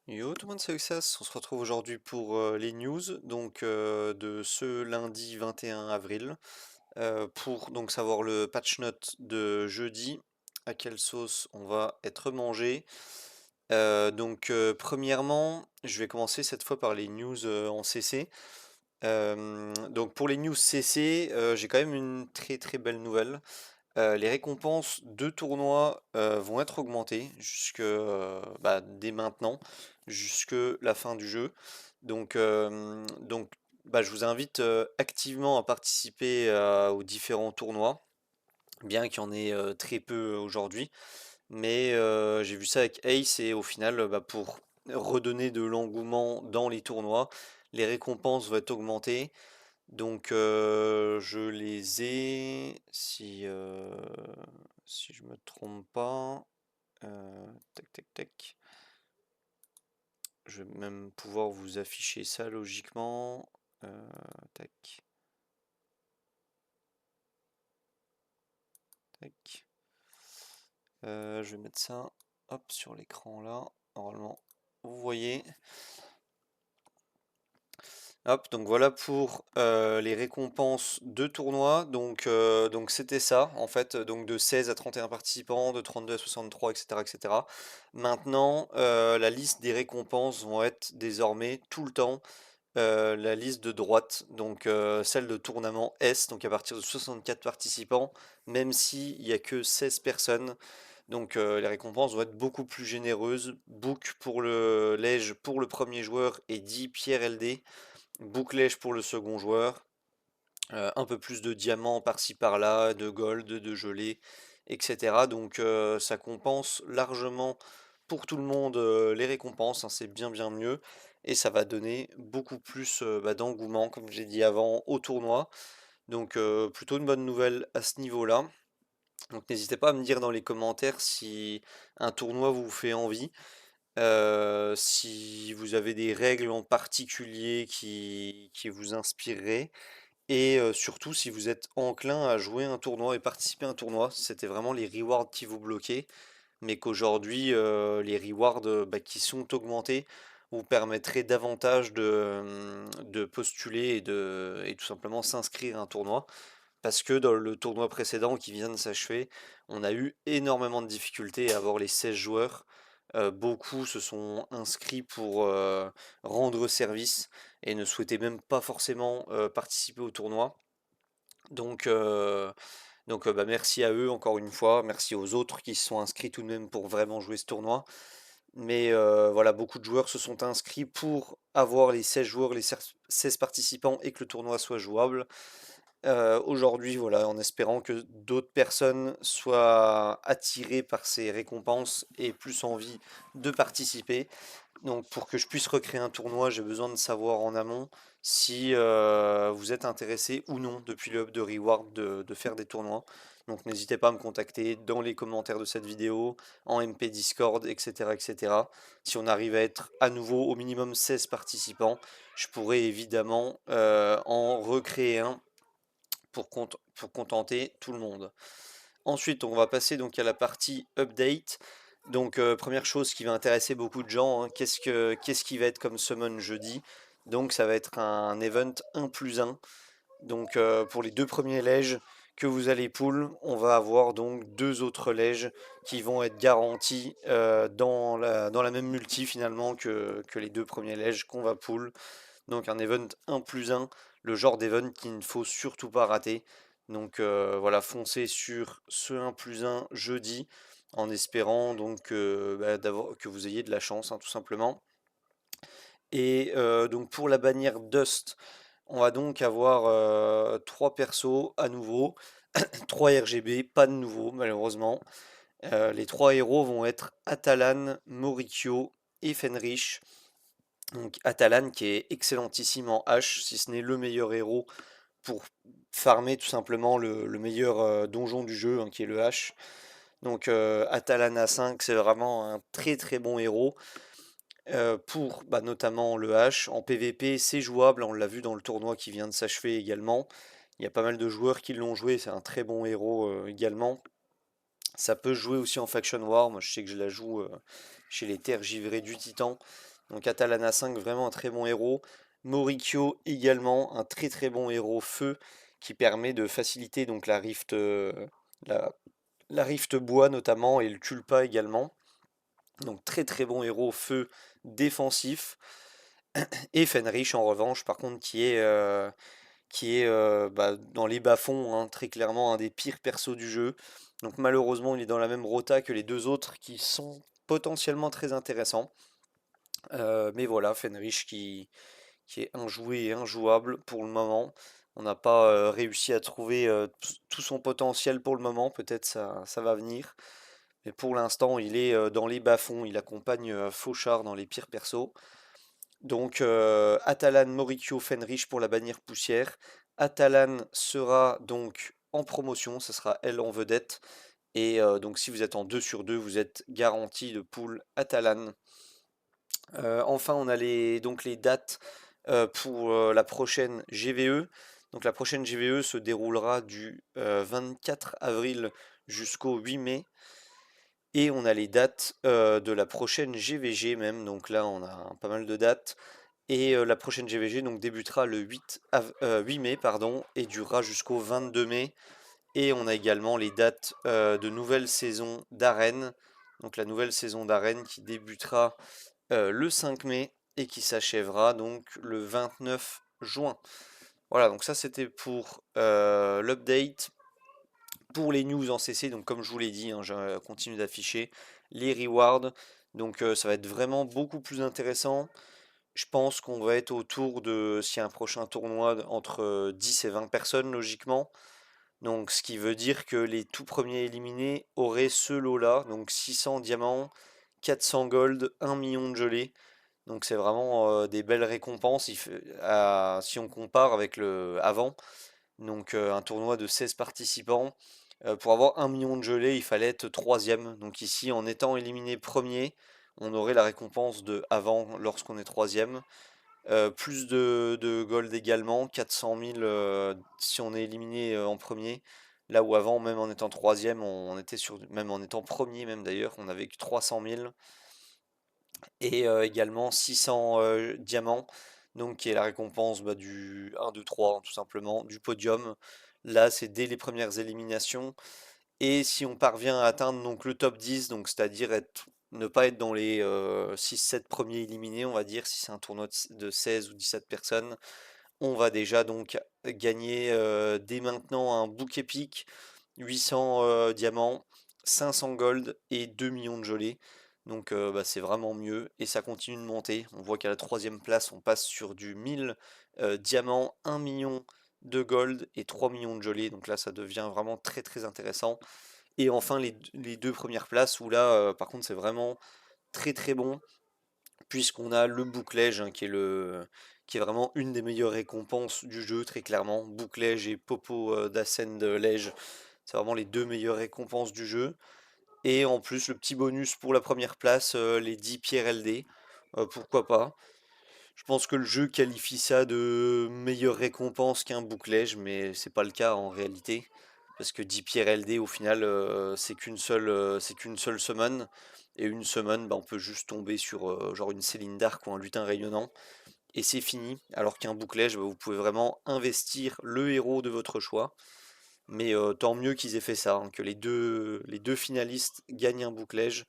Yo tout le monde, c'est Oxas. On se retrouve aujourd'hui pour les news de ce lundi 21 avril pour donc savoir le patch note de jeudi, à quelle sauce on va être mangé. Premièrement, je vais commencer cette fois par les news en CC. Donc pour les news CC, j'ai quand même une très très belle nouvelle. Les récompenses de tournois vont être augmentées dès maintenant, jusque la fin du jeu. Je vous invite activement à participer aux différents tournois, bien qu'il y en ait très peu aujourd'hui. Mais j'ai vu ça avec Ace et au final, pour redonner de l'engouement dans les tournois, les récompenses vont être augmentées. Je les ai, si je me trompe pas, tac tac tac, je vais même pouvoir vous afficher ça logiquement. Tac tac. Je vais mettre ça, hop, sur l'écran là. Normalement, vous voyez. Hop, donc voilà pour les récompenses de tournoi. Donc c'était ça, en fait, donc de 16 à 31 participants, de 32 à 63, etc., etc. Maintenant, la liste des récompenses vont être désormais tout le temps la liste de droite, celle de tournament S, donc à partir de 64 participants, même s'il n'y a que 16 personnes. Les récompenses vont être beaucoup plus généreuses. Book pour le Lège pour le premier joueur et 10 pierres LD. Bouclèche pour le second joueur, un peu plus de diamants par-ci par-là, de gold, de gelée, etc. Ça compense largement pour tout le monde les récompenses, hein, c'est bien bien mieux. Et ça va donner beaucoup plus d'engouement, comme j'ai dit avant, au tournoi. Plutôt une bonne nouvelle à ce niveau-là. Donc n'hésitez pas à me dire dans les commentaires si un tournoi vous fait envie. Si vous avez des règles en particulier qui vous inspireraient, et surtout si vous êtes enclin à jouer un tournoi et participer à un tournoi, si c'était vraiment les rewards qui vous bloquaient, mais qu'aujourd'hui les rewards qui sont augmentés vous permettraient davantage de postuler et tout simplement s'inscrire à un tournoi. Parce que dans le tournoi précédent qui vient de s'achever, on a eu énormément de difficultés à avoir les 16 joueurs. Beaucoup se sont inscrits pour rendre service et ne souhaitaient même pas forcément participer au tournoi. Donc, euh, Merci à eux encore une fois, merci aux autres qui se sont inscrits tout de même pour vraiment jouer ce tournoi. Mais voilà, beaucoup de joueurs se sont inscrits pour avoir les 16 joueurs, les 16 participants et que le tournoi soit jouable. Aujourd'hui, voilà, en espérant que d'autres personnes soient attirées par ces récompenses et plus envie de participer. Donc, pour que je puisse recréer un tournoi, j'ai besoin de savoir en amont si vous êtes intéressé ou non depuis le hub de reward de faire des tournois. Donc, n'hésitez pas à me contacter dans les commentaires de cette vidéo, en MP Discord, etc., etc. Si on arrive à être à nouveau au minimum 16 participants, je pourrais évidemment en recréer un pour contenter tout le monde. Ensuite, on va passer donc à la partie update. Première chose qui va intéresser beaucoup de gens, hein, qu'est-ce qui va être comme summon jeudi? Donc, ça va être un event 1 plus 1. Pour les deux premiers lèges que vous allez pull, on va avoir donc deux autres lèges qui vont être garantis dans la même multi finalement que les deux premiers lèges qu'on va pull. Donc un event 1 plus 1, le genre d'event qu'il ne faut surtout pas rater. Voilà, foncez sur ce 1 plus 1 jeudi en espérant que vous ayez de la chance, hein, tout simplement. Et donc pour la bannière Dust, on va donc avoir 3 persos à nouveau, 3 RGB, pas de nouveau malheureusement. Les 3 héros vont être Atalan, Morikyo et Fenrich. Donc Atalan qui est excellentissime en H, si ce n'est le meilleur héros pour farmer tout simplement le meilleur donjon du jeu, hein, qui est le H. Atalan A5, c'est vraiment un très très bon héros pour notamment le H. En PvP, c'est jouable, on l'a vu dans le tournoi qui vient de s'achever également. Il y a pas mal de joueurs qui l'ont joué, c'est un très bon héros également. Ça peut jouer aussi en Faction War, moi je sais que je la joue chez les terres givrées du Titan. Donc Atalana 5, vraiment un très bon héros. Morikyo également, un très très bon héros feu qui permet de faciliter donc la, la rift bois notamment et le tulpa également. Donc très très bon héros feu défensif. Et Fenrich en revanche, par contre, qui est dans les bas-fonds, hein, très clairement un des pires persos du jeu. Donc malheureusement, il est dans la même rota que les deux autres qui sont potentiellement très intéressants. Mais voilà, Fenrich qui est injoué et injouable pour le moment. On n'a pas réussi à trouver tout son potentiel pour le moment, peut-être ça va venir. Mais pour l'instant, il est dans les bas-fonds, il accompagne Fauchard dans les pires persos. Donc Atalan, Morikyo, Fenrich pour la bannière poussière. Atalan sera donc en promotion, ce sera elle en vedette. Et donc si vous êtes en 2 sur 2, vous êtes garanti de pool Atalan. Enfin, on a donc les dates pour la prochaine GVE. Donc la prochaine GVE se déroulera du 24 avril jusqu'au 8 mai. Et on a les dates de la prochaine GVG même. Donc là, on a pas mal de dates. Et la prochaine GVG donc, débutera le 8 mai pardon, et durera jusqu'au 22 mai. Et on a également les dates de nouvelle saison d'arène. Donc la nouvelle saison d'arène qui débutera le 5 mai et qui s'achèvera donc le 29 juin. Voilà, donc ça c'était pour l'update. Pour les news en CC, donc comme je vous l'ai dit, hein, je continue d'afficher les rewards. Donc ça va être vraiment beaucoup plus intéressant. Je pense qu'on va être autour de, s'il y a un prochain tournoi, entre 10 et 20 personnes logiquement. Donc ce qui veut dire que les tout premiers éliminés auraient ce lot-là, donc 600 diamants, 400 gold, 1 million de gelées. Donc c'est vraiment des belles récompenses si on compare avec le avant. Donc un tournoi de 16 participants. Pour avoir 1 million de gelées, il fallait être troisième. Donc ici, en étant éliminé premier, on aurait la récompense de avant lorsqu'on est troisième. Plus de gold également, 400 000 si on est éliminé en premier. Là où avant, même en étant troisième, on était même en étant premier même d'ailleurs, on avait que 300 000. Et également 600 diamants, donc qui est la récompense du 1, 2, 3 hein, tout simplement, du podium. Là, c'est dès les premières éliminations. Et si on parvient à atteindre donc le top 10, donc c'est-à-dire ne pas être dans les 6-7 premiers éliminés, on va dire, si c'est un tournoi de 16 ou 17 personnes, on va déjà donc gagner dès maintenant un book épique, 800 diamants, 500 gold et 2 millions de gelées. Donc bah, c'est vraiment mieux et ça continue de monter. On voit qu'à la troisième place, on passe sur du 1000 diamants, 1 million de gold et 3 millions de gelées. Donc là, ça devient vraiment très très intéressant. Et enfin, les deux premières places où là, par contre, c'est vraiment très très bon puisqu'on a le bouclège hein, qui est vraiment une des meilleures récompenses du jeu, très clairement. Bouclège et Popo d'Ascend Lège, c'est vraiment les deux meilleures récompenses du jeu. Et en plus, le petit bonus pour la première place, les 10 pierres LD, pourquoi pas. Je pense que le jeu qualifie ça de meilleure récompense qu'un bouclège, mais c'est pas le cas en réalité. Parce que 10 pierres LD au final c'est qu'une seule summon. Et une summon, bah, on peut juste tomber sur genre une Céline d'Arc ou un lutin rayonnant. Et c'est fini. Alors qu'un bouclège, bah, vous pouvez vraiment investir le héros de votre choix. Mais tant mieux qu'ils aient fait ça, hein, que les deux finalistes gagnent un bouclège.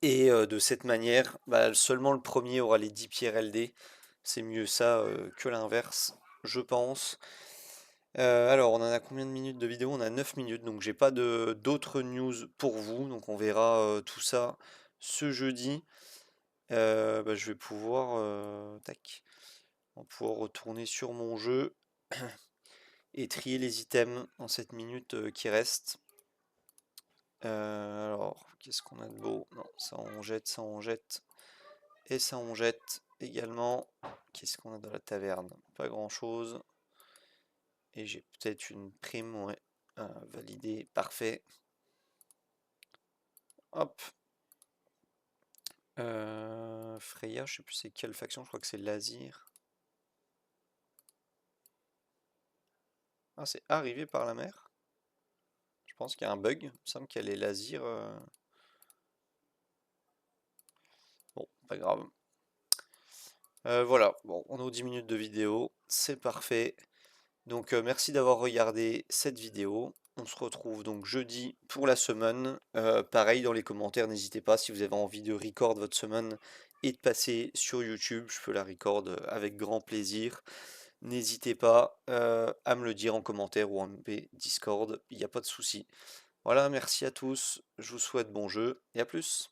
Et de cette manière, bah, seulement le premier aura les 10 pierres LD. C'est mieux ça que l'inverse, je pense. Alors, on en a combien de minutes de vidéo? On a 9 minutes, donc j'ai pas d'autres news pour vous. Donc on verra tout ça ce jeudi. Bah, je vais pouvoir, tac, on va pouvoir retourner sur mon jeu et trier les items en cette minute qui reste. Alors, qu'est-ce qu'on a de beau? Non, ça on jette, ça on jette. Et ça on jette également. Qu'est-ce qu'on a dans la taverne? Pas grand chose. Et j'ai peut-être une prime, ouais. Validé, parfait. Hop. Freya, je sais plus c'est quelle faction, je crois que c'est l'Azir. Ah, c'est arrivé par la mer? Je pense qu'il y a un bug. Il me semble qu'elle est l'Azir. Bon, pas grave. Voilà, bon, on est aux 10 minutes de vidéo, c'est parfait. Donc merci d'avoir regardé cette vidéo. On se retrouve donc jeudi pour la semaine. Pareil dans les commentaires, n'hésitez pas si vous avez envie de record votre semaine et de passer sur YouTube, je peux la record avec grand plaisir. N'hésitez pas à me le dire en commentaire ou en MP Discord, il n'y a pas de souci. Voilà, merci à tous, je vous souhaite bon jeu et à plus.